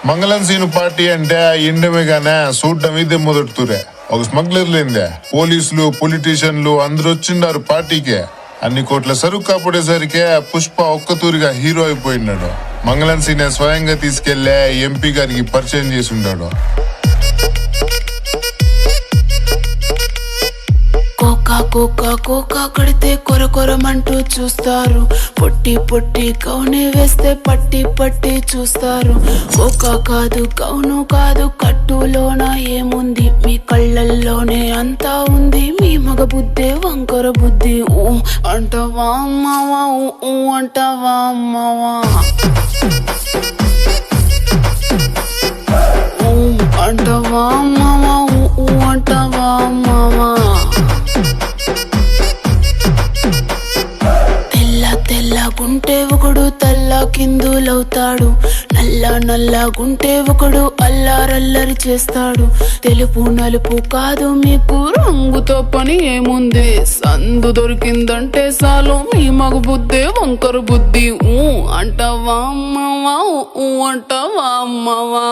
మంగళం scene party అంటే ఇండమిగానే చూడటం ఇదే మొదటి తూరే. ఒక స్మగ్లర్లేందే పోలీసులు పొలిటీషియన్లు అందరూ వచ్చిండారు పార్టీకే. అన్ని కోట్ల సరుకు కాపాడేసరికే పుష్ప ఒక్కతూరిగా హీరో అయిపోయినాడు. మంగళం సీనే స్వయంగా తీసుకెళ్లే ఎంపీ గారికి పరిచయం చేసి ఉన్నాడు. కోకా కోకా కడితే కొర కొరమంటూ చూస్తారు. పొట్టి పొట్టి కౌనే వేస్తే పట్టి పట్టి చూస్తారు. కోకా కాదు కౌను కాదు కట్టులోన ఏముంది, మీ కళ్ళల్లోనే అంతా ఉంది. మీ మగ బుద్ధే వంకర బుద్ధి. ఊ అంటవా అమ్మవా, ఊ అంటవా అమ్మవా, ఊ అంటవా అమ్మవా, ఊ అంటవా అమ్మవా. తెల్లగుంటే ఒకడు తల్ల కిందులవుతాడు. నల్లగుంటే ఒకడు అల్లారల్లరి చేస్తాడు. తెలుపు నలుపు కాదు మీకు రంగుతో పని ఏముంది. సందు దొరికిందంటే చాలు మీ మగ బుద్ధే వంకర బుద్ధి. ఊ అంటవా అమ్మవా, ఊ అంటవా అమ్మవా,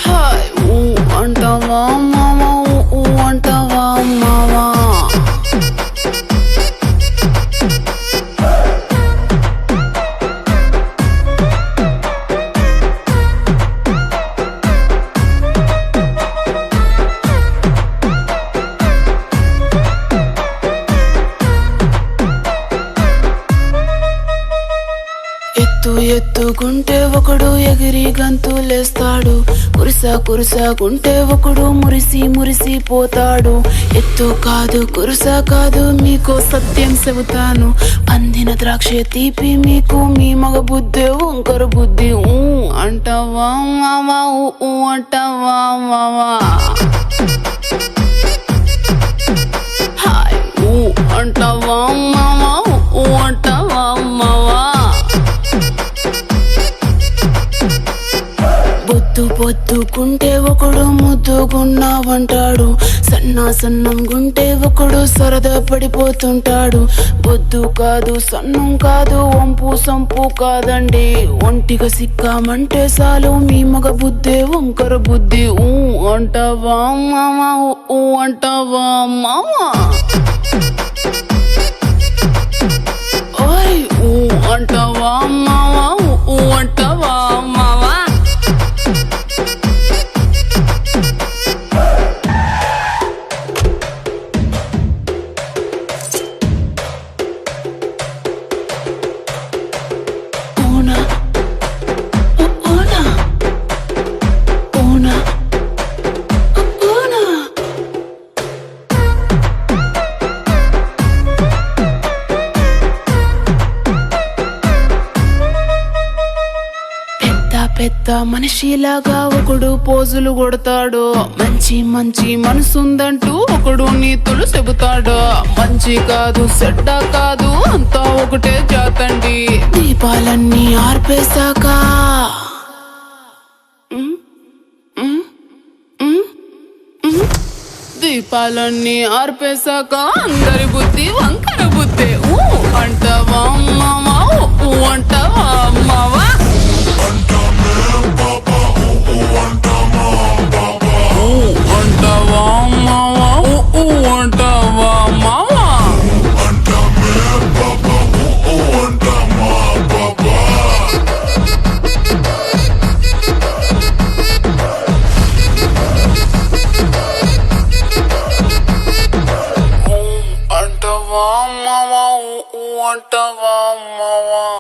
హాయ్ ఊ అంటవా అమ్మవా, ఊ అంటవా అమ్మవా. ఎత్తుకుంటే ఒకడు ఎగిరి గంతులేస్తాడు. కురుసగుంటే ఒకడు మురిసి పోతాడు. ఎత్తు కాదు కురుస కాదు మీకు సత్యం చెబుతాను. అందిన ద్రాక్ష తీపి మీకు మీ మగ బుద్ధి వంకర బుద్ధి. ఊ అంటవా మావా, ఊ అంటవా మావా, హాయ్ ఊ అంటవా మావా, ఊ అంటవా మావా. బొద్దుకుంటే ఒకడు ముద్దుగున్నావంటాడు. సన్నంగుంటే ఒకడు సరదా పడిపోతుంటాడు. బొద్దు కాదు సన్నం కాదు వంపు సంపు కాదండి. ఒంటిగా సిక్కామంటే చాలు మీ మగ బుద్ధే వంకర బుద్ధి. ఊ అంటవా మావా, ఊ అంటవా మావా, ఓయ్ ఊ అంటవా మావా, ఊ అంటవా మావా. పెద్ద మనిషిలాగా ఒకడు పోజులు కొడతాడు. మంచి మనసుందంటూ ఒకడు నీతులు చెబుతాడు. మంచి కాదు చెడ్డ కాదు అంతా ఒకటే జాతండి. దీపాలన్నీ ఆర్పేశాక దీపాలన్నీ ఆర్పేశాక అందరి బుద్ధి వంకర బుద్ధి. ఊ అంటవా మావా, ఊ అంటవా మావా, అంటవా మావా, ఊ అంటవా మావా.